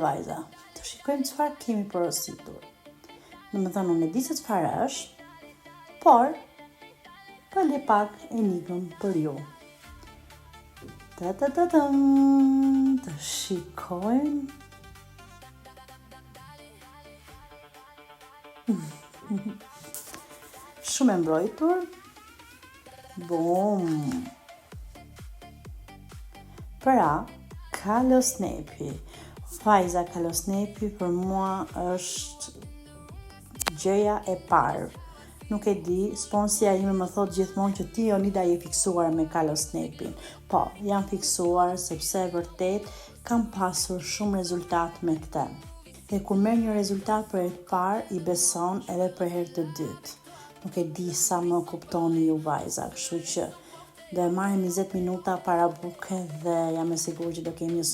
vajza. Të shikojmë çfarë kemi porositur. Domethënë unë e di se çfarë është, por po le pak enigmën për ju. Të shikojmë. Shumë e mbrojtur. Bum. Pra, kalosnepi. Vajza kalosnepi për mua është gjëja e parë. Nuk e di, sponsia ime më thot gjithmonë që ti Jonida je fiksuar me kalosnepin. Po, jam fiksuar sepse vërtet kam pasur shumë rezultat me këtë. E kur merr një rezultat për herë të parë, i beson edhe për herë të dytë. Nuk e di sa më kuptoni ju vajza, kështu që do e marrim 20 minuta para buke dhe jam e sigurt që do kemi një